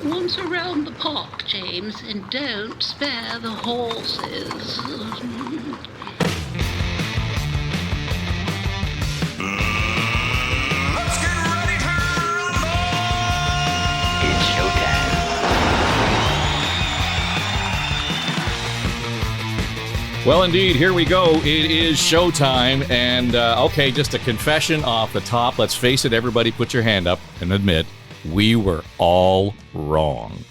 Once around the park, James, and don't spare the horses. Let's get ready to rumble! It's showtime. Well, indeed, here we go. It is showtime. And, okay, just a confession off the top. Let's face it, everybody put your hand up and admit we were all wrong.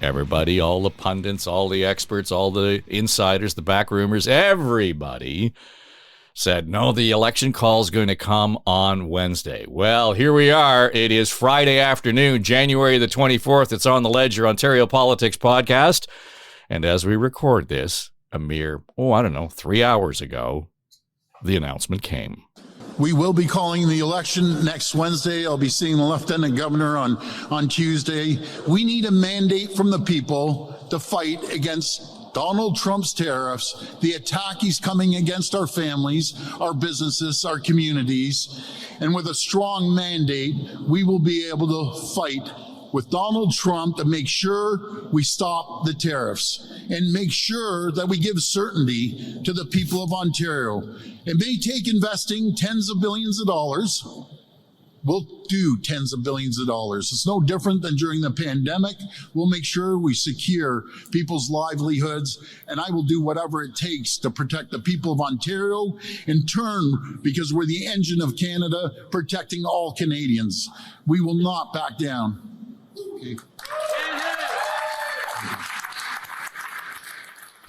Everybody, all the pundits, all the experts, all the insiders, the backroomers, everybody said, no, the election call is going to come on Wednesday. Well, here we are. It is Friday afternoon, January the 24th. It's on the Ledger Ontario Politics podcast. And as we record this, a mere, 3 hours ago, the announcement came. We will be calling the election next Wednesday. I'll be seeing the Lieutenant Governor on Tuesday. We need a mandate from the people to fight against Donald Trump's tariffs, the attack he's coming against our families, our businesses, our communities. And with a strong mandate, we will be able to fight with Donald Trump to make sure we stop the tariffs and make sure that we give certainty to the people of Ontario. It may take investing tens of billions of dollars. We'll do tens of billions of dollars. It's no different than during the pandemic. We'll make sure we secure people's livelihoods, and I will do whatever it takes to protect the people of Ontario, in turn, because we're the engine of Canada, protecting all Canadians. We will not back down. Okay.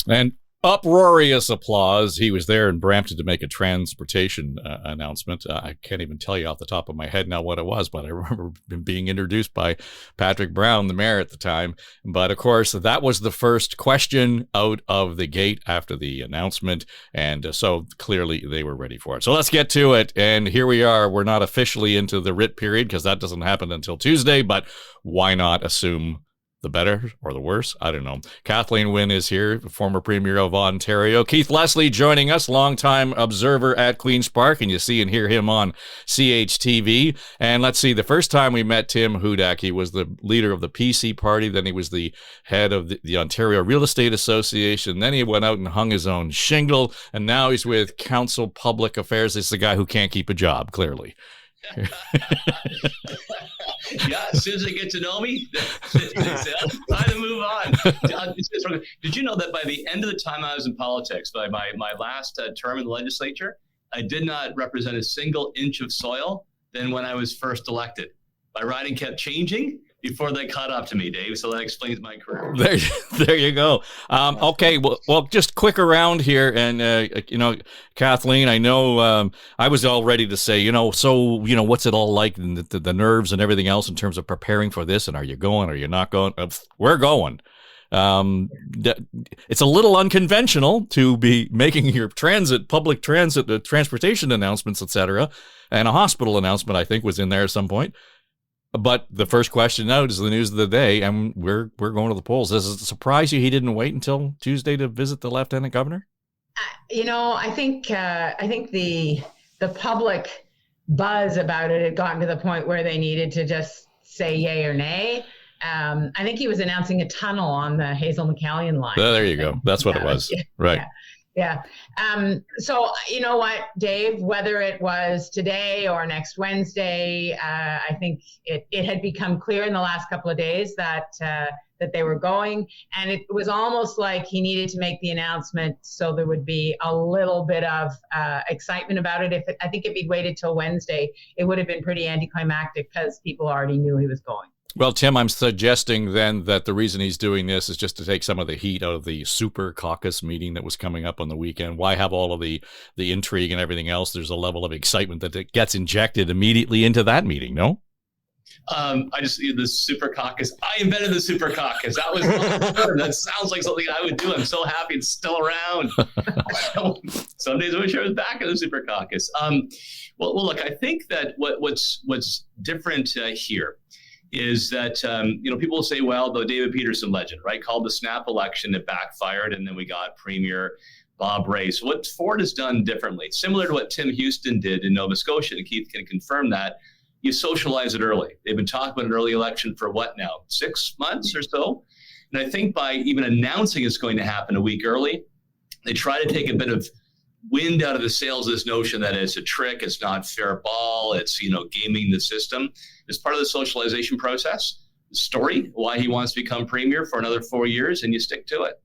And uproarious applause. He was there in Brampton to make a transportation announcement. I can't even tell you off the top of my head now what it was, but I remember being introduced by Patrick Brown, the mayor at the time. But of course, that was the first question out of the gate after the announcement. And so clearly they were ready for it. So let's get to it. And here we are. We're not officially into the writ period because that doesn't happen until Tuesday, but why not assume the better or the worse? I don't know. Kathleen Wynne is here, former Premier of Ontario. Keith Leslie joining us, longtime observer at Queen's Park, and you see and hear him on CHTV. And let's see, the first time we met Tim Hudak, he was the leader of the PC party, then he was the head of the Ontario Real Estate Association, then he went out and hung his own shingle, and now he's with Council Public Affairs. It's the guy who can't keep a job, clearly. Yeah, as soon as they get to know me, they say, oh, time to move on. Did you know that by the end of the time I was in politics, by my last term in the legislature, I did not represent a single inch of soil than when I was first elected. My riding kept changing before they caught up to me, Dave. So that explains my career. There you go. Okay, well, just quick around here, and Kathleen, I know I was all ready to say, what's it all like, and the nerves and everything else in terms of preparing for this, and are you going, are you not going? We're going. It's a little unconventional to be making your public transportation announcements, etc., and a hospital announcement, I think, was in there at some point. But the first question out is the news of the day, and we're going to the polls. Does it surprise you he didn't wait until Tuesday to visit the Lieutenant Governor? I think the public buzz about it had gotten to the point where they needed to just say yay or nay. I think he was announcing a tunnel on the Hazel McCallion line. There you go. That's what it was. Right. Yeah. So you know what, Dave, whether it was today or next Wednesday, I think it had become clear in the last couple of days that they were going. And it was almost like he needed to make the announcement so there would be a little bit of excitement about it. I think if he'd waited till Wednesday, it would have been pretty anticlimactic because people already knew he was going. Well, Tim, I'm suggesting then that the reason he's doing this is just to take some of the heat out of the super caucus meeting that was coming up on the weekend. Why have all of the intrigue and everything else? There's a level of excitement that it gets injected immediately into that meeting, no? The super caucus. I invented the super caucus. That was that sounds like something I would do. I'm so happy it's still around. Some days I wish I was back in the super caucus. Well, look, I think that what's different here is that, people say, well, the David Peterson legend, right, called the snap election, it backfired, and then we got Premier Bob Rae. So what Ford has done differently, similar to what Tim Houston did in Nova Scotia, and Keith can confirm that, you socialize it early. They've been talking about an early election for what now, 6 months or so? And I think by even announcing it's going to happen a week early, they try to take a bit of wind out of the sails of this notion that it's a trick, it's not fair ball, it's, gaming the system. It's part of the socialization process, the story, why he wants to become premier for another 4 years, and you stick to it.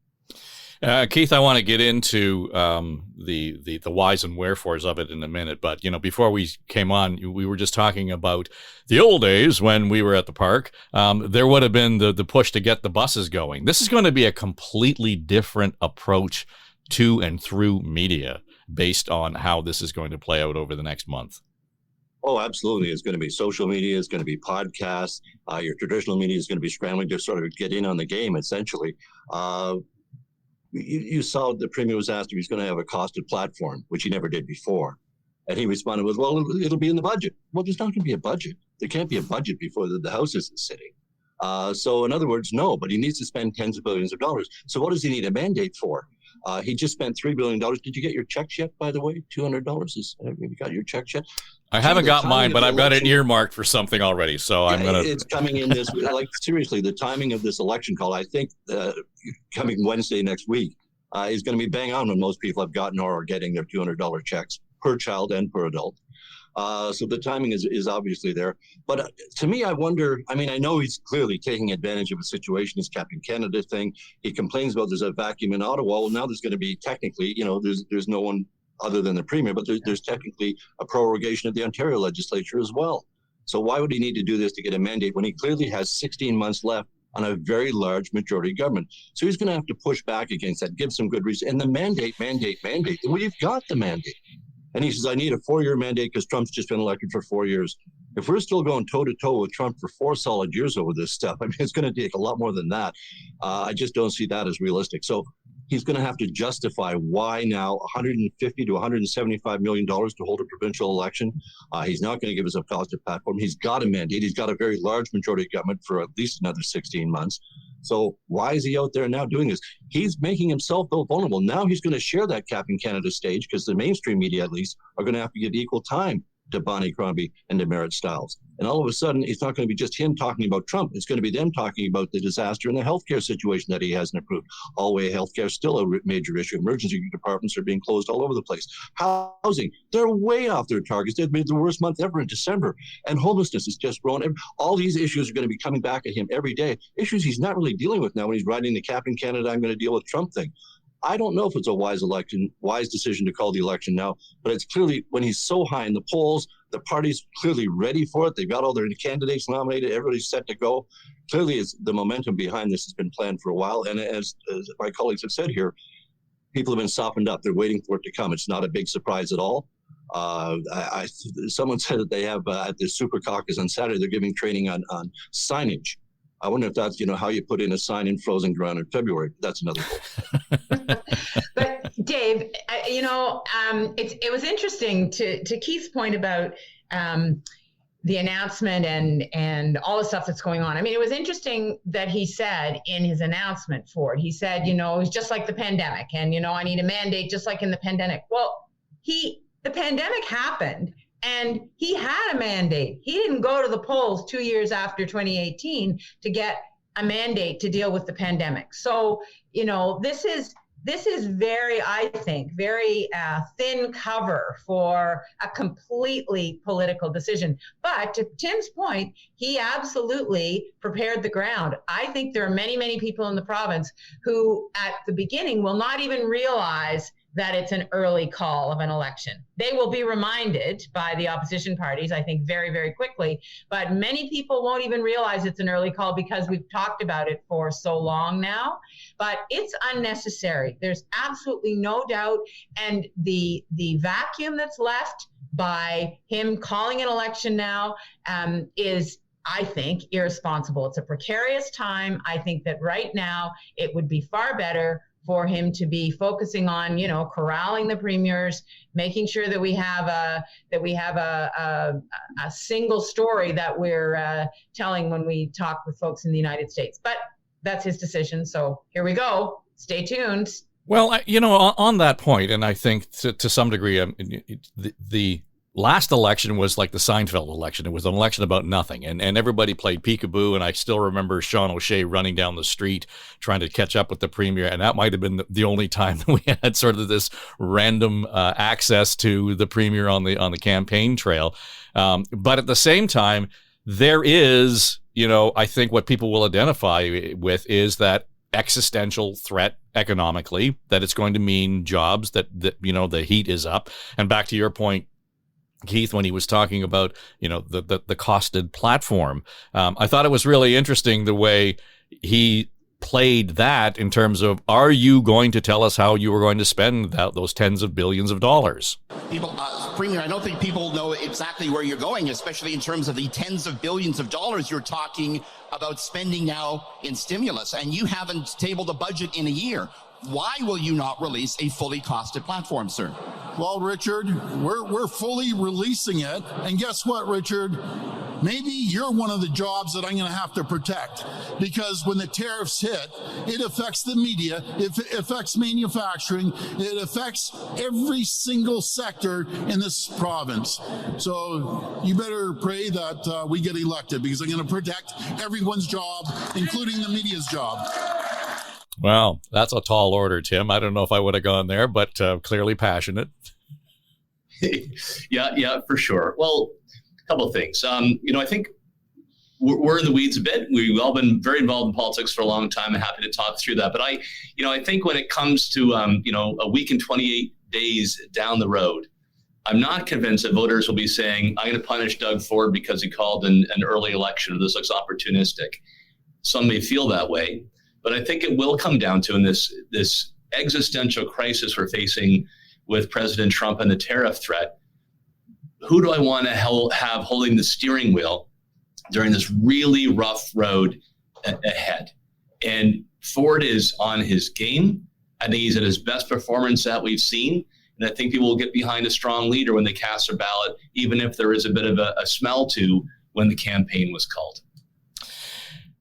Keith, I want to get into the whys and wherefores of it in a minute, but before we came on, we were just talking about the old days when we were at the park. There would have been the push to get the buses going. This is going to be a completely different approach to and through media based on how this is going to play out over the next month. Oh, absolutely. It's going to be social media. It's going to be podcasts. Your traditional media is going to be scrambling to sort of get in on the game, essentially. You saw the premier was asked if he's going to have a costed platform, which he never did before. And he responded with, well, it'll be in the budget. Well, there's not going to be a budget. There can't be a budget before the House isn't sitting. So in other words, no, but he needs to spend tens of billions of dollars. So what does he need a mandate for? He just spent $3 billion. Did you get your checks yet, by the way? $200? Have you got your checks yet? I haven't got mine, but I've got it earmarked for something already. So I'm going to... It's coming in this week. Like, seriously, the timing of this election call, I think coming Wednesday next week is going to be bang on when most people have gotten or are getting their $200 checks per child and per adult. So the timing is obviously there. But to me, I wonder, I know he's clearly taking advantage of a situation, his Captain Canada thing. He complains about there's a vacuum in Ottawa. Well, now there's going to be technically, there's no one other than the premier, but there's technically a prorogation of the Ontario legislature as well. So why would he need to do this to get a mandate when he clearly has 16 months left on a very large majority government? So he's going to have to push back against that, give some good reason. And the mandate. Well, you've got the mandate. And he says, I need a 4-year mandate because Trump's just been elected for 4 years. If we're still going toe-to-toe with Trump for 4 solid years over this stuff, it's going to take a lot more than that. I just don't see that as realistic. So he's going to have to justify why now $150 to $175 million to hold a provincial election. He's not going to give us a costed platform. He's got a mandate. He's got a very large majority of government for at least another 16 months. So why is he out there now doing this? He's making himself vulnerable. Now he's going to share that Captain Canada stage because the mainstream media, at least, are going to have to give equal time to Bonnie Crombie and to Merritt Stiles. And all of a sudden, it's not going to be just him talking about Trump. It's going to be them talking about the disaster and the healthcare situation that he hasn't approved. All-way healthcare is still a major issue. Emergency departments are being closed all over the place. Housing, they're way off their targets. They've made the worst month ever in December. And homelessness is just growing. All these issues are going to be coming back at him every day. Issues he's not really dealing with now when he's writing the Captain Canada, I'm going to deal with Trump thing. I don't know if it's a wise decision to call the election now, but it's clearly when he's so high in the polls, the party's clearly ready for it. They've got all their candidates nominated. Everybody's set to go. Clearly, it's the momentum behind this has been planned for a while. And as my colleagues have said here, people have been softened up. They're waiting for it to come. It's not a big surprise at all. Someone said that they have at the Super Caucus on Saturday, they're giving training on signage. I wonder if that's, how you put in a sign in frozen ground in February. That's another goal. But Dave, it was interesting to Keith's point about the announcement and all the stuff that's going on. It was interesting that he said in his announcement for it, he said, it's just like the pandemic and, I need a mandate just like in the pandemic. Well, the pandemic happened. And he had a mandate. He didn't go to the polls 2 years after 2018 to get a mandate to deal with the pandemic. So, this is very, I think, very thin cover for a completely political decision. But to Tim's point, he absolutely prepared the ground. I think there are many, many people in the province who at the beginning will not even realize that it's an early call of an election. They will be reminded by the opposition parties, I think, very, very quickly. But many people won't even realize it's an early call because we've talked about it for so long now. But it's unnecessary. There's absolutely no doubt. And the vacuum that's left by him calling an election now is, I think, irresponsible. It's a precarious time. I think that right now it would be far better for him to be focusing on, corralling the premiers, making sure that we have a single story that we're telling when we talk with folks in the United States. But that's his decision. So here we go. Stay tuned. Well, on that point, and I think to some degree, the last election was like the Seinfeld election. It was an election about nothing, and everybody played peekaboo. And I still remember Sean O'Shea running down the street trying to catch up with the premier, and that might have been the only time that we had sort of this random access to the premier on the campaign trail. But at the same time, there is, I think what people will identify with is that existential threat economically, that it's going to mean jobs, that the heat is up. And back to your point, Keith, when he was talking about, the costed platform, I thought it was really interesting the way he played that in terms of, are you going to tell us how you were going to spend those tens of billions of dollars? People, Premier, I don't think people know exactly where you're going, especially in terms of the tens of billions of dollars you're talking about spending now in stimulus, and you haven't tabled a budget in a year. Why will you not release a fully costed platform, sir? Well, Richard, we're fully releasing it. And guess what, Richard? Maybe you're one of the jobs that I'm going to have to protect, because when the tariffs hit, it affects the media, it affects manufacturing, it affects every single sector in this province. So you better pray that we get elected, because I'm going to protect everyone's job, including the media's job. Well, that's a tall order, Tim. I don't know if I would have gone there, but clearly passionate. Yeah, for sure. Well, a couple of things. I think we're in the weeds a bit. We've all been very involved in politics for a long time, and happy to talk through that. But I think when it comes to, a week and 28 days down the road, I'm not convinced that voters will be saying, I'm going to punish Doug Ford because he called an early election, or this looks opportunistic. Some may feel that way. But I think it will come down to, in this existential crisis we're facing with President Trump and the tariff threat, who do I want to have holding the steering wheel during this really rough road ahead? And Ford is on his game. I think he's at his best performance that we've seen. And I think people will get behind a strong leader when they cast their ballot, even if there is a bit of a smell to when the campaign was called.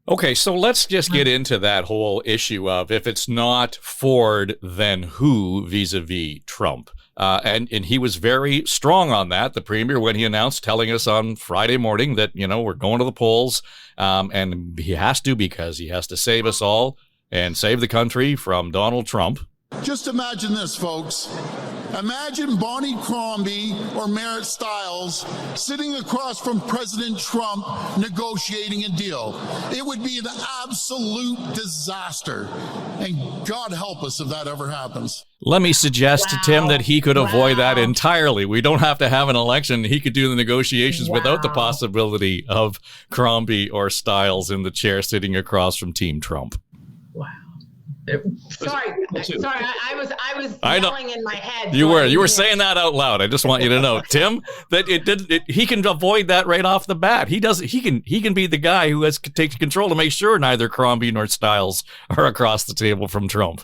Okay, so let's just get into that whole issue of, if it's not Ford, then who vis-a-vis Trump? And he was very strong on that, the premier, when he announced, telling us on Friday morning that, we're going to the polls, and he has to, because he has to save us all and save the country from Donald Trump. Just imagine this, folks. Imagine Bonnie Crombie or Merritt Stiles sitting across from President Trump negotiating a deal. It would be an absolute disaster. And God help us if that ever happens. Let me suggest to Tim that he could avoid that entirely. We don't have to have an election. He could do the negotiations without the possibility of Crombie or Stiles in the chair sitting across from Team Trump. Wow. Sorry. I was yelling in my head. You were saying that out loud. I just want you to know, Tim, that he can avoid that right off the bat. He can be the guy who has to take control to make sure neither Crombie nor Stiles are across the table from Trump.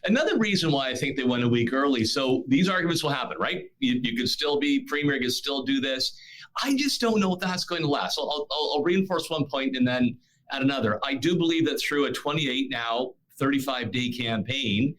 Another reason why I think they went a week early. So these arguments will happen, right? You could still be premier, you could still do this. I just don't know if that's going to last. So I'll reinforce one point and then add another. I do believe that through a 35-day campaign,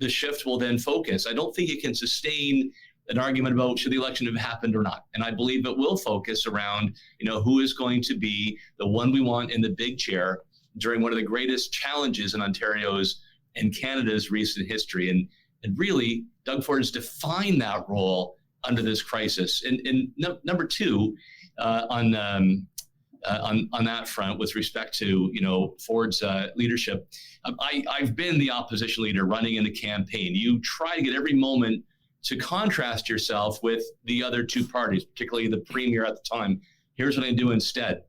the shift will then focus. I don't think it can sustain an argument about should the election have happened or not. And I believe it will focus around, who is going to be the one we want in the big chair during one of the greatest challenges in Ontario's and Canada's recent history. And really, Doug Ford has defined that role under this crisis. And number two, on that front, with respect to Ford's leadership, I've been the opposition leader running in the campaign. You try to get every moment to contrast yourself with the other two parties, particularly the premier at the time. Here's what I do instead.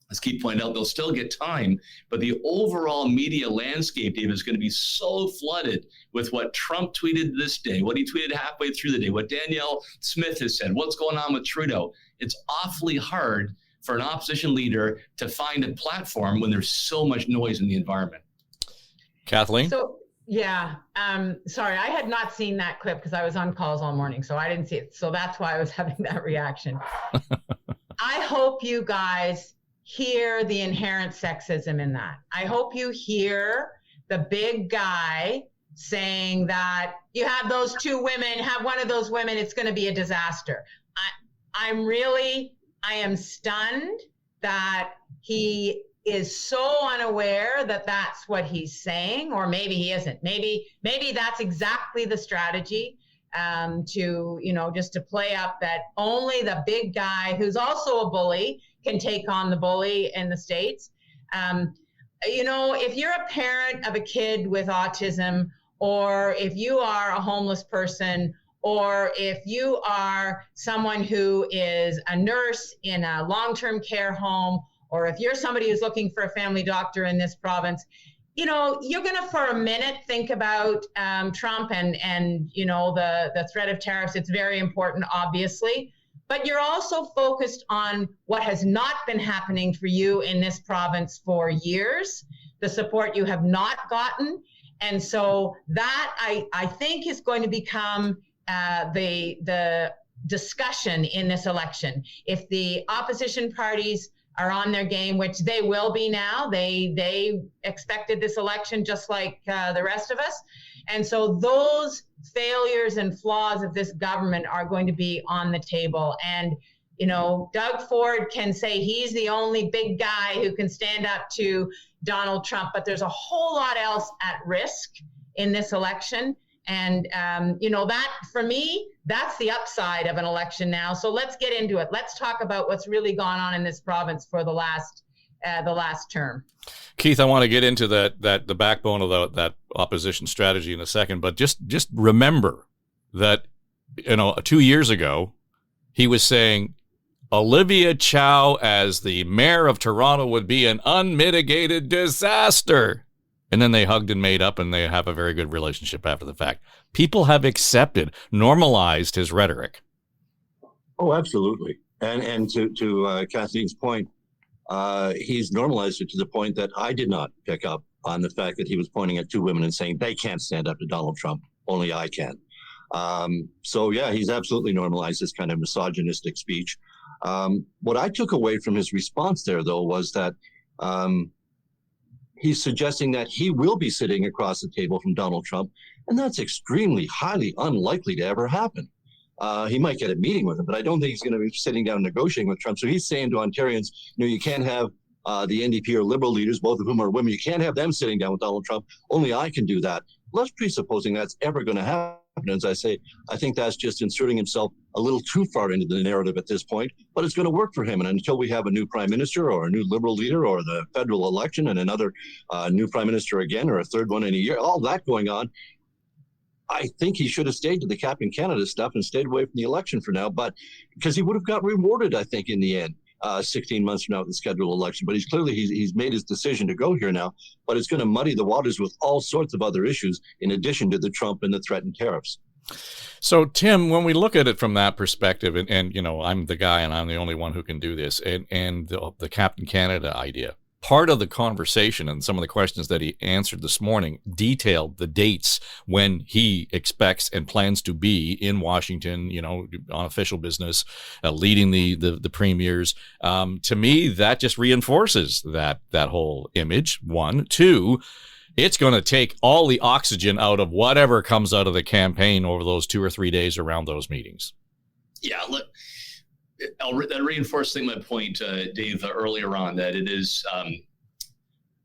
As Keith pointed out, they'll still get time, but the overall media landscape, Dave, is going to be so flooded with what Trump tweeted this day, what he tweeted halfway through the day, what Danielle Smith has said, what's going on with Trudeau. It's awfully hard for an opposition leader to find a platform when there's so much noise in the environment. Kathleen? Sorry, I had not seen that clip because I was on calls all morning, so I didn't see it. So that's why I was having that reaction. I hope you guys hear the inherent sexism in that. I hope you hear the big guy saying that you have those two women, have one of those women, it's going to be a disaster. I am stunned that he is so unaware that that's what he's saying, or maybe he isn't. Maybe that's exactly the strategy, to, just to play up that only the big guy who's also a bully can take on the bully in the States. If you're a parent of a kid with autism, or if you are a homeless person, or if you are someone who is a nurse in a long-term care home, or if you're somebody who's looking for a family doctor in this province, you're going to, for a minute, think about Trump and the threat of tariffs. It's very important, obviously. But you're also focused on what has not been happening for you in this province for years, the support you have not gotten. And so that, I think, is going to become the discussion in this election. If the opposition parties are on their game, which they will be now, they expected this election just like the rest of us. And so those failures and flaws of this government are going to be on the table. And, Doug Ford can say he's the only big guy who can stand up to Donald Trump, but there's a whole lot else at risk in this election. And, that, for me, that's the upside of an election now. So let's get into it. Let's talk about what's really gone on in this province for the last term. Keith, I want to get into the backbone of that opposition strategy in a second, but just remember that 2 years ago he was saying Olivia Chow as the mayor of Toronto would be an unmitigated disaster, and then they hugged and made up, and they have a very good relationship after the fact. People have accepted, normalized his rhetoric. Oh, absolutely, and to Kathleen's point. He's normalized it to the point that I did not pick up on the fact that he was pointing at two women and saying they can't stand up to Donald Trump, only I can. So yeah, he's absolutely normalized this kind of misogynistic speech. What I took away from his response there, though, was that he's suggesting that he will be sitting across the table from Donald Trump, and that's extremely, highly unlikely to ever happen. He might get a meeting with him, but I don't think he's going to be sitting down negotiating with Trump. So he's saying to Ontarians, you can't have the NDP or Liberal leaders, both of whom are women, you can't have them sitting down with Donald Trump. Only I can do that. Let's presupposing that's ever going to happen. As I say, I think that's just inserting himself a little too far into the narrative at this point, but it's going to work for him. And until we have a new prime minister or a new Liberal leader or the federal election and another new prime minister again, or a third one in a year, all that going on, I think he should have stayed to the Captain Canada stuff and stayed away from the election for now, but because he would have got rewarded, I think, in the end, 16 months from now at the scheduled election. But he's made his decision to go here now, but it's going to muddy the waters with all sorts of other issues in addition to the Trump and the threatened tariffs. So, Tim, when we look at it from that perspective, and I'm the guy and I'm the only one who can do this, and the Captain Canada idea, part of the conversation and some of the questions that he answered this morning detailed the dates when he expects and plans to be in Washington, on official business, leading the premiers. To me, that just reinforces that whole image. One, two, it's going to take all the oxygen out of whatever comes out of the campaign over those 2 or 3 days around those meetings. Yeah, look. That reinforcing my point, Dave, earlier on, that it is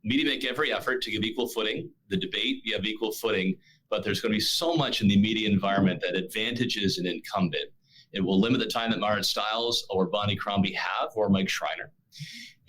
media make every effort to give equal footing. The debate, you have equal footing, but there's going to be so much in the media environment that advantages an incumbent. It will limit the time that Marit Stiles or Bonnie Crombie have, or Mike Schreiner.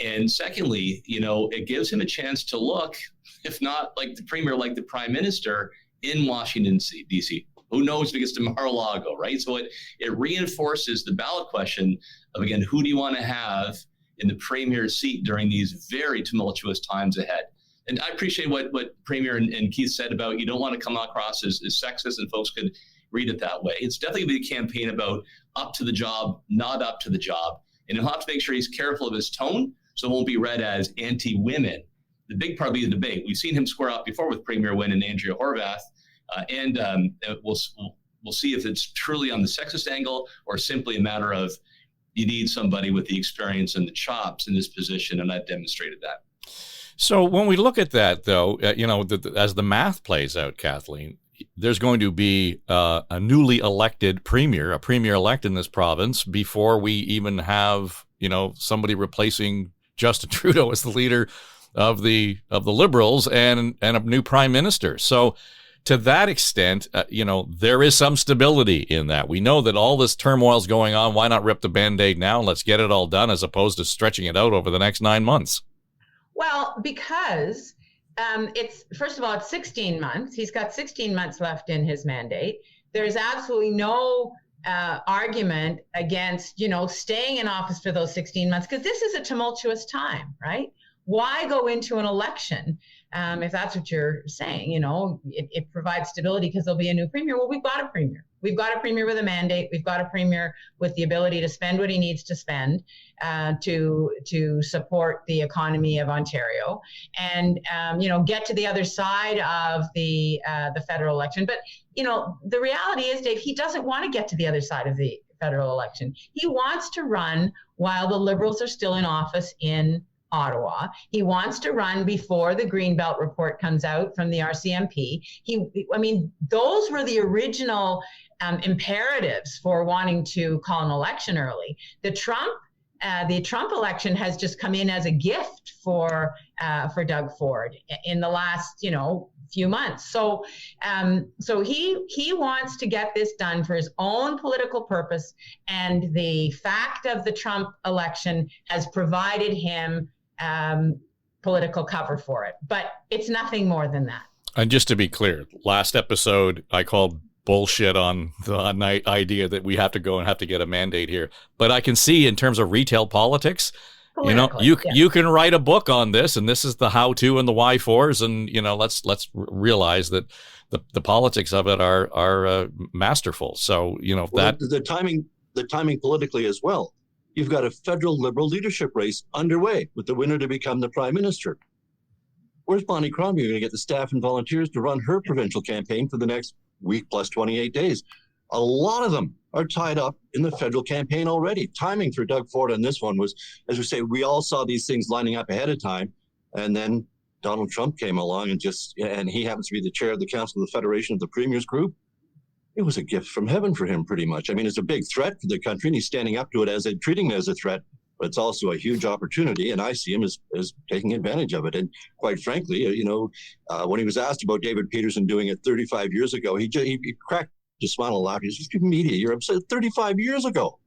And secondly, it gives him a chance to look, if not like the premier, like the prime minister in Washington, D.C. Who knows if it gets to Mar-a-Lago, right? So it reinforces the ballot question of, again, who do you want to have in the premier seat during these very tumultuous times ahead? And I appreciate what Premier and Keith said about you don't want to come across as sexist, and folks could read it that way. It's definitely going to be a campaign about up to the job, not up to the job. And he'll have to make sure he's careful of his tone so it won't be read as anti-women. The big part will be the debate. We've seen him square up before with Premier Wynne and Andrea Horwath. And we'll see if it's truly on the sexist angle or simply a matter of you need somebody with the experience and the chops in this position, and I've demonstrated that. So when we look at that, though, as the math plays out, Kathleen, there's going to be a newly elected premier, a premier-elect in this province before we even have, somebody replacing Justin Trudeau as the leader of the Liberals and a new prime minister. So to that extent, there is some stability in that. We know that all this turmoil is going on. Why not rip the Band-Aid now and let's get it all done as opposed to stretching it out over the next 9 months? Well, because it's, first of all, it's 16 months. He's got 16 months left in his mandate. There's absolutely no argument against, staying in office for those 16 months, because this is a tumultuous time, right? Why go into an election if that's what you're saying? It provides stability because there'll be a new premier. Well, we've got a premier. We've got a premier with a mandate. We've got a premier with the ability to spend what he needs to spend to support the economy of Ontario and, get to the other side of the federal election. But, the reality is, Dave, he doesn't want to get to the other side of the federal election. He wants to run while the Liberals are still in office in Ottawa. He wants to run before the Greenbelt report comes out from the RCMP. Those were the original imperatives for wanting to call an election early. The Trump election has just come in as a gift for Doug Ford in the last, few months. So he wants to get this done for his own political purpose, and the fact of the Trump election has provided him political cover for it. But it's nothing more than that. And just to be clear, last episode I called bullshit on the idea that we have to go and have to get a mandate here. But I can see in terms of retail politics, you can write a book on this, and this is the how-to and the why-fors, and let's realize that the politics of it are masterful. So the timing politically as well. You've got a federal Liberal leadership race underway with the winner to become the prime minister. Where's Bonnie Crombie going to get the staff and volunteers to run her provincial campaign for the next week plus 28 days? A lot of them are tied up in the federal campaign already. Timing for Doug Ford on this one was, as we say, we all saw these things lining up ahead of time. And then Donald Trump came along and he happens to be the chair of the Council of the Federation of the Premiers Group. It was a gift from heaven for him, pretty much. I mean, it's a big threat for the country, and he's standing up to it treating it as a threat, but it's also a huge opportunity, and I see him as taking advantage of it. And quite frankly, when he was asked about David Peterson doing it 35 years ago, he cracked a smile and laughed. He's just media. You're upset 35 years ago.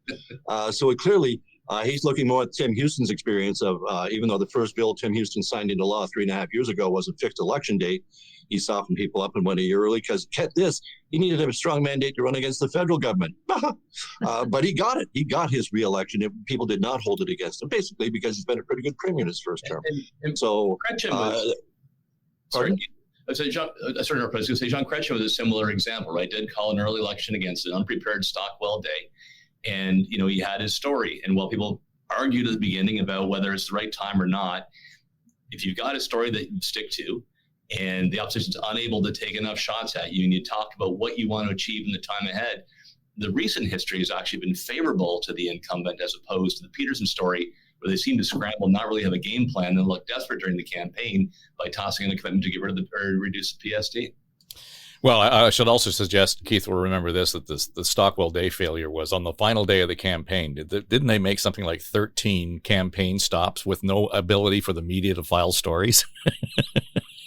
So clearly, he's looking more at Tim Houston's experience of, even though the first bill Tim Houston signed into law 3.5 years ago was a fixed election date, he softened people up and went a year early because, get this, he needed a strong mandate to run against the federal government. But he got it. He got his re-election. People did not hold it against him, basically because he's been a pretty good premier in his first term. John Chrétien was a similar example, right? Did call an early election against an unprepared Stockwell day. And, he had his story. And while people argued at the beginning about whether it's the right time or not, if you've got a story that you stick to, and the opposition's unable to take enough shots at you, and you talk about what you want to achieve in the time ahead, the recent history has actually been favorable to the incumbent as opposed to the Peterson story, where they seem to scramble, not really have a game plan, and look desperate during the campaign by tossing in a commitment to get rid of or reduce the PSD. Well, I should also suggest, Keith will remember this, that the Stockwell Day failure was on the final day of the campaign. Didn't they make something like 13 campaign stops with no ability for the media to file stories?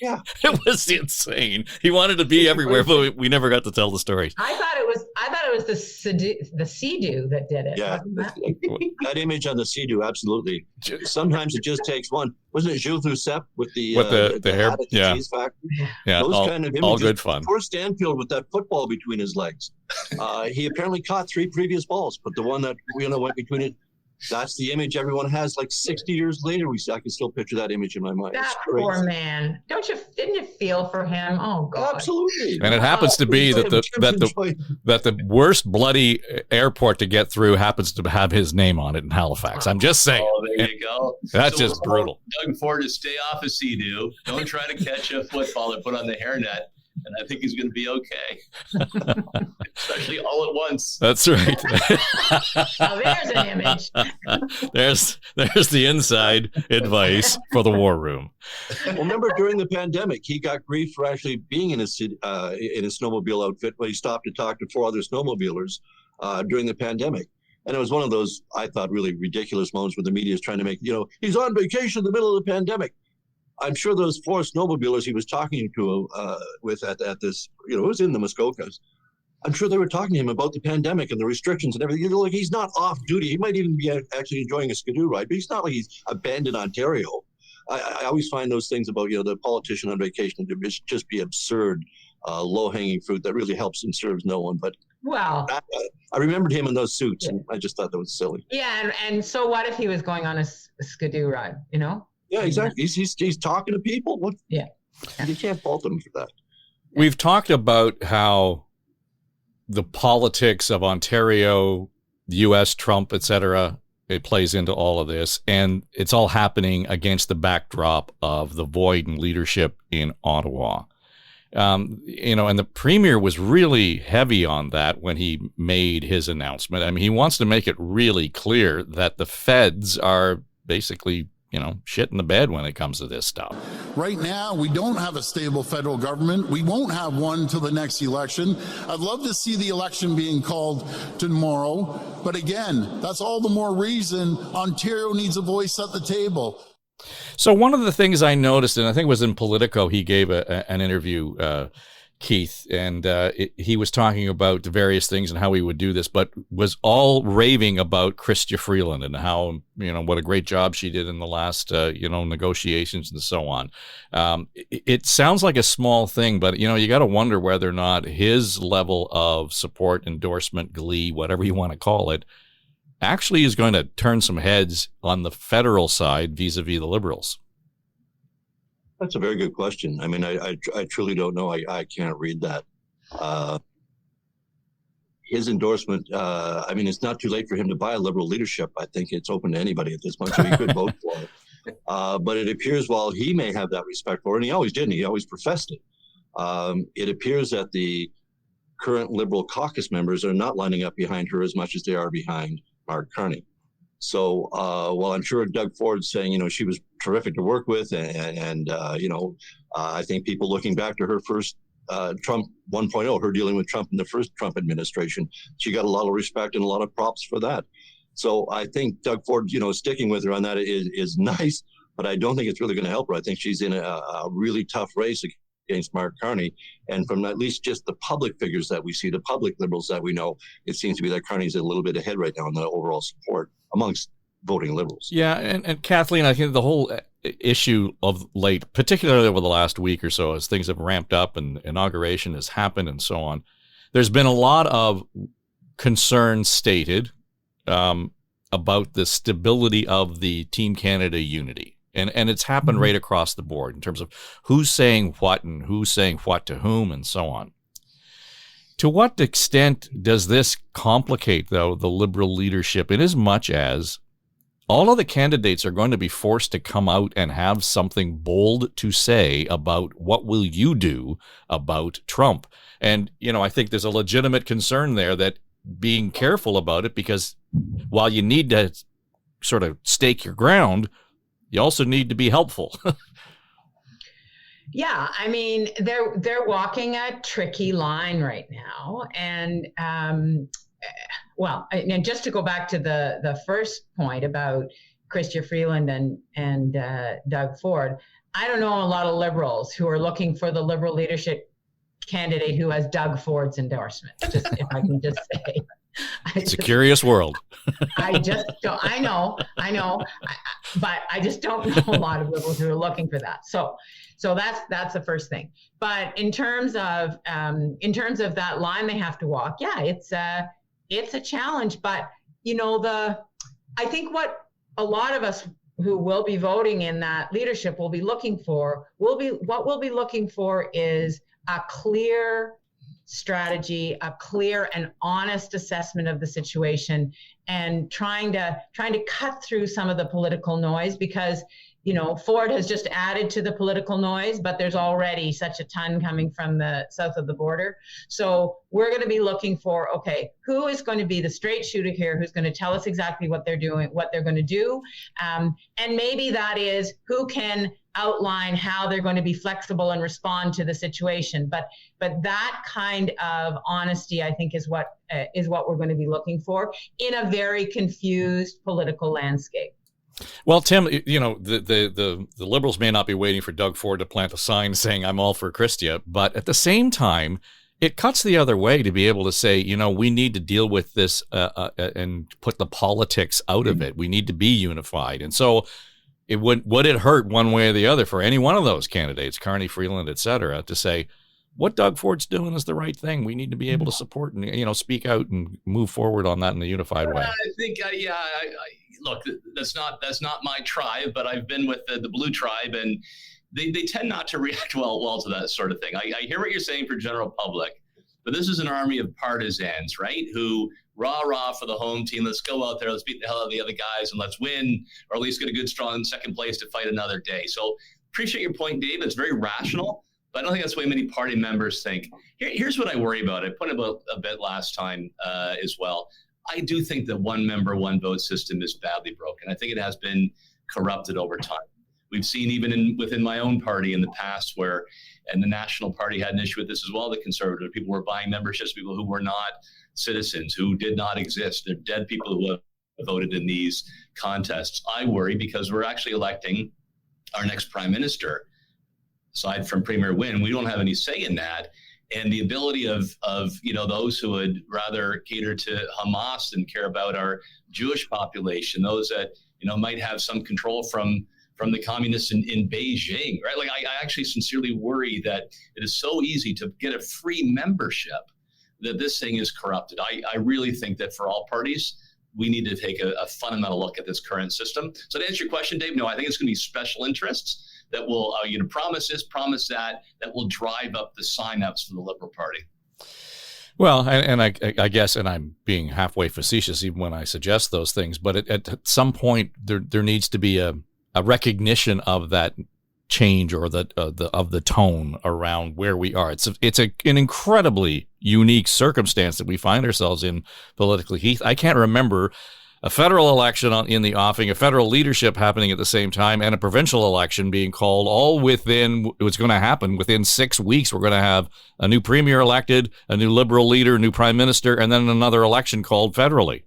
Yeah, it was insane. He wanted to be everywhere, but we never got to tell the story. I thought it was the Sea-Doo that did it. Yeah, that image on the Sea-Doo, absolutely. Sometimes it just takes one. Wasn't it Jules Lucep with the hair? Yeah, cheese factory? Yeah, those kind of images. All good fun. Poor Stanfield with that football between his legs. He apparently caught 3 previous balls, but the one that went between it. That's the image everyone has. Like 60 years later, I can still picture that image in my mind. That poor man. Didn't you feel for him? Oh God. Absolutely. And it happens to be that the worst bloody airport to get through happens to have his name on it in Halifax. I'm just saying. Oh, there you go. That's just brutal. Doug Ford to stay off of Sea-Doo. Don't try to catch a football or put on the hairnet. and I think he's going to be okay, especially all at once. That's right. Oh, there's an image. There's the inside advice for the war room. Well, remember during the pandemic, he got grief for actually being in his snowmobile outfit when he stopped to talk to 4 other snowmobilers during the pandemic. And it was one of those, I thought, really ridiculous moments where the media is trying to make, he's on vacation in the middle of the pandemic. I'm sure those 4 snowmobilers he was talking to with at this, it was in the Muskokas. I'm sure they were talking to him about the pandemic and the restrictions and everything. Like, he's not off duty. He might even be actually enjoying a skidoo ride, but he's not like he's abandoned Ontario. I always find those things about, the politician on vacation to just be absurd, low-hanging fruit that really helps and serves no one. But well, I remembered him in those suits, and I just thought that was silly. Yeah, and so what if he was going on a skidoo ride, Yeah, exactly. He's talking to people. What? Yeah. You can't fault him for that. We've talked about how the politics of Ontario, U.S., Trump, et it plays into all of this, and it's all happening against the backdrop of the void in leadership in Ottawa. And the premier was really heavy on that when he made his announcement. I mean, he wants to make it really clear that the feds are basically, shit in the bed when it comes to this stuff. Right now, we don't have a stable federal government. We won't have one till the next election. I'd love to see the election being called tomorrow. But again, that's all the more reason Ontario needs a voice at the table. So one of the things I noticed, and I think it was in Politico, he gave an interview, Keith, and he was talking about the various things and how he would do this, but was all raving about Chrystia Freeland and how, what a great job she did in the last, negotiations and so on. It sounds like a small thing, but, you got to wonder whether or not his level of support, endorsement, glee, whatever you want to call it, actually is going to turn some heads on the federal side vis-a-vis the Liberals. That's a very good question. I mean, I truly don't know. I can't read that. His endorsement, it's not too late for him to buy a Liberal leadership. I think it's open to anybody at this point, so he could vote for it. But it appears while he may have that respect for it, and he always did, and he always professed it, it appears that the current Liberal caucus members are not lining up behind her as much as they are behind Mark Carney. So while I'm sure Doug Ford's saying, she was terrific to work with, and I think people looking back to her first Trump 1.0, her dealing with Trump in the first Trump administration, she got a lot of respect and a lot of props for that. So I think Doug Ford, sticking with her on that is nice, but I don't think it's really going to help her. I think she's in a really tough race against Mark Carney. And from at least just the public figures that we see, the public Liberals that we know, it seems to be that Carney's a little bit ahead right now in the overall support amongst voting Liberals. Yeah, and Kathleen, I think the whole issue of late, particularly over the last week or so, as things have ramped up and inauguration has happened and so on, there's been a lot of concern stated about the stability of the Team Canada unity. And it's happened right across the board in terms of who's saying what and who's saying what to whom and so on. To what extent does this complicate, though, the Liberal leadership, in as much as all of the candidates are going to be forced to come out and have something bold to say about what will you do about Trump? And, I think there's a legitimate concern there that being careful about it, because while you need to sort of stake your ground, you also need to be helpful. Yeah, I mean, they're walking a tricky line right now. And, and just to go back to the first point about Chrystia Freeland and Doug Ford, I don't know a lot of Liberals who are looking for the Liberal leadership candidate who has Doug Ford's endorsement, just if I can just say. It's a curious world. I just don't. I know, but I just don't know a lot of Liberals who are looking for that. So that's the first thing. But in terms of that line they have to walk, yeah, it's a challenge. But I think what a lot of us who will be voting in that leadership will be looking for is a clear strategy, a clear and honest assessment of the situation, and trying to cut through some of the political noise, because Ford has just added to the political noise, but there's already such a ton coming from the south of the border. So we're going to be looking for, okay, who is going to be the straight shooter here, who's going to tell us exactly what they're doing, what they're going to do. And maybe that is who can outline how they're going to be flexible and respond to the situation. But that kind of honesty, I think, is what we're going to be looking for in a very confused political landscape. Well, Tim, the Liberals may not be waiting for Doug Ford to plant a sign saying I'm all for Christia, but at the same time, it cuts the other way to be able to say, we need to deal with this and put the politics out of it. We need to be unified. And so would it hurt one way or the other for any one of those candidates, Carney, Freeland, et cetera, to say what Doug Ford's doing is the right thing. We need to be able to support and, speak out and move forward on that in a unified way. I think, look, that's not my tribe, but I've been with the Blue tribe, and they tend not to react well to that sort of thing. I hear what you're saying for general public, but this is an army of partisans, right? Who rah for the home team. Let's go out there. Let's beat the hell out of the other guys and let's win, or at least get a good, strong second place to fight another day. So appreciate your point, Dave. It's very rational, but I don't think that's the way many party members think. Here's what I worry about. I pointed about a bit last time as well. I do think that one member, one vote system is badly broken. I think it has been corrupted over time. We've seen even within my own party in the past and the National Party had an issue with this as well, the Conservative. People were buying memberships, people who were not citizens, who did not exist. They're dead people who have voted in these contests. I worry because we're actually electing our next prime minister. Aside from Premier Wynne, we don't have any say in that. And the ability of those who would rather cater to Hamas than care about our Jewish population, those that might have some control from the communists in Beijing, right? Like I actually sincerely worry that it is so easy to get a free membership that this thing is corrupted. I really think that for all parties, we need to take a fundamental look at this current system. So to answer your question, Dave, no, I think it's going to be special interests that will promise this, promise that will drive up the signups for the Liberal Party. Well, and I guess, and I'm being halfway facetious even when I suggest those things, but at some point there needs to be a recognition of that change or of the tone around where we are. It's an incredibly unique circumstance that we find ourselves in politically. Heath, I can't remember a federal election in the offing, a federal leadership happening at the same time, and a provincial election being called all within, it was going to happen within 6 weeks. We're going to have a new premier elected, a new Liberal leader, a new prime minister, and then another election called federally.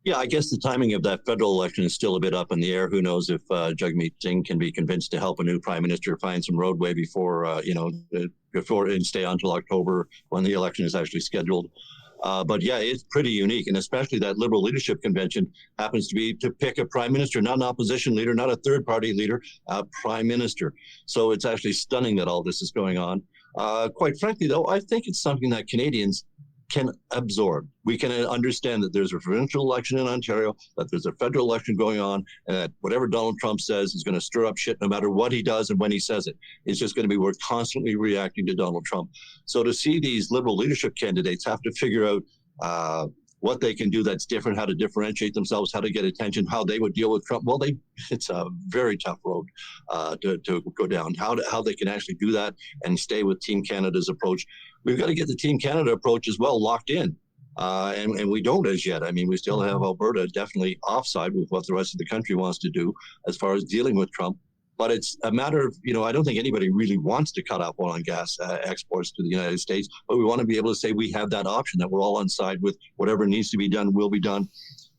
Yeah, I guess the timing of that federal election is still a bit up in the air. Who knows if Jagmeet Singh can be convinced to help a new prime minister find some roadway before and stay until October when the election is actually scheduled. But yeah, it's pretty unique. And especially that Liberal leadership convention happens to be to pick a prime minister, not an opposition leader, not a third party leader, a prime minister. So it's actually stunning that all this is going on. Quite frankly, though, I think it's something that Canadians can absorb. We can understand that there's a provincial election in Ontario, that there's a federal election going on, and that whatever Donald Trump says is going to stir up shit no matter what he does and when he says it. It's just going to be, we're constantly reacting to Donald Trump. So to see these Liberal leadership candidates have to figure out what they can do that's different, how to differentiate themselves, how to get attention, how they would deal with Trump. Well, it's a very tough road to go down. How they can actually do that and stay with Team Canada's approach. We've got to get the Team Canada approach as well locked in. And we don't as yet. I mean, we still have Alberta definitely offside with what the rest of the country wants to do as far as dealing with Trump. But it's a matter of, I don't think anybody really wants to cut off oil and gas exports to the United States, but we want to be able to say we have that option, that we're all on side with whatever needs to be done will be done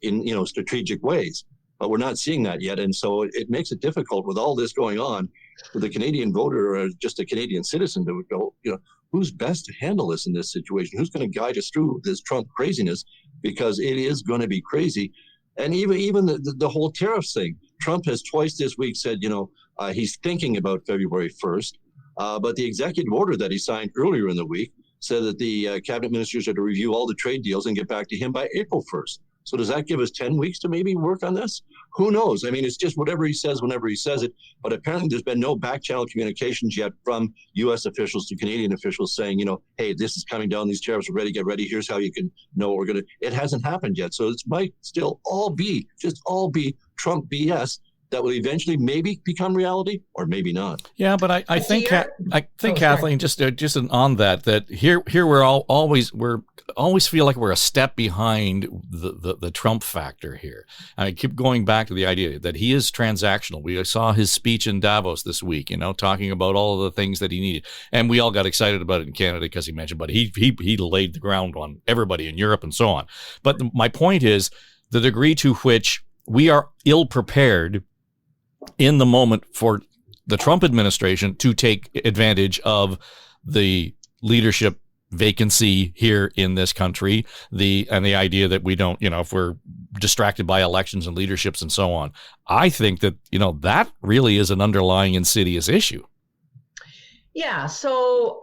in, strategic ways. But we're not seeing that yet. And so it makes it difficult with all this going on for the Canadian voter or just a Canadian citizen to go, who's best to handle this in this situation? Who's going to guide us through this Trump craziness? Because it is going to be crazy. And even the whole tariffs thing, Trump has twice this week said, he's thinking about February 1st. But the executive order that he signed earlier in the week said that the cabinet ministers are to review all the trade deals and get back to him by April 1st. So does that give us 10 weeks to maybe work on this? Who knows? I mean, it's just whatever he says whenever he says it. But apparently there's been no back channel communications yet from U.S. officials to Canadian officials saying, hey, this is coming down. These tariffs are ready. Get ready. Here's how you can know what we're going to. It hasn't happened yet. So it might still all be Trump BS. that will eventually maybe become reality or maybe not. Yeah, but I think sorry. Kathleen, just on that here we're always feel like we're a step behind the Trump factor here. I keep going back to the idea that he is transactional. We saw his speech in Davos this week, talking about all of the things that he needed, and we all got excited about it in Canada because he mentioned, but he laid the ground on everybody in Europe and so on. But my point is the degree to which we are ill prepared in the moment for the Trump administration to take advantage of the leadership vacancy here in this country, the idea that we don't, if we're distracted by elections and leaderships and so on. I think that, that really is an underlying insidious issue. Yeah. So,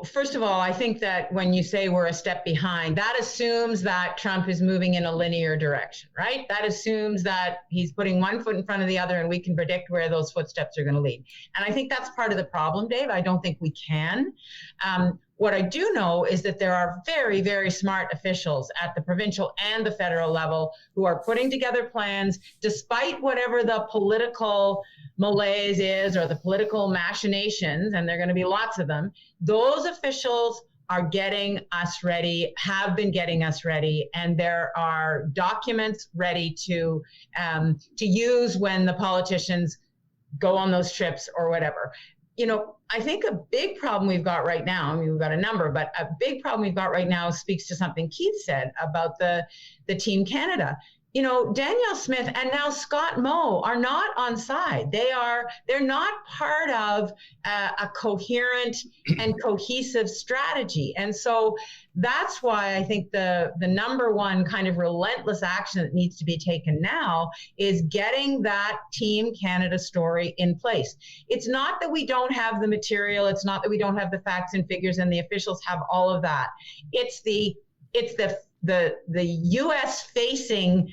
first of all, I think that when you say we're a step behind, that assumes that Trump is moving in a linear direction, right? That assumes that he's putting one foot in front of the other and we can predict where those footsteps are going to lead. And I think that's part of the problem, Dave. I don't think we can. What I do know is that there are very, very smart officials at the provincial and the federal level who are putting together plans, despite whatever the political malaise is or the political machinations, and there are going to be lots of them. Those officials are getting us ready, have been getting us ready, and there are documents ready to use when the politicians go on those trips or whatever. I think a big problem we've got right now, we've got a number, but a big problem we've got right now speaks to something Keith said about the Team Canada. Danielle Smith and now Scott Moe are not on side. They're not part of a coherent and cohesive strategy. And so that's why I think the number one kind of relentless action that needs to be taken now is getting that Team Canada story in place. It's not that we don't have the material. It's not that we don't have the facts and figures and the officials have all of that. It's the U.S. facing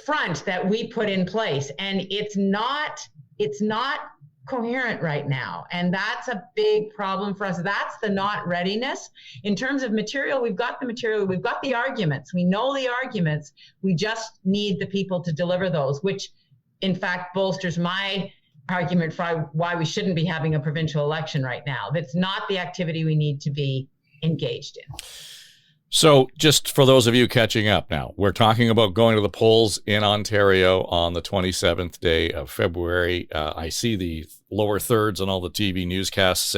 front that we put in place, and it's not coherent right now, and that's a big problem for us. That's the not readiness. In terms of material, we've got the material, we've got the arguments, we know the arguments, we just need the people to deliver those, which in fact bolsters my argument for why we shouldn't be having a provincial election right now. That's not the activity we need to be engaged in. So just for those of you catching up now, we're talking about going to the polls in Ontario on the 27th day of February. I see the lower thirds on all the TV newscasts say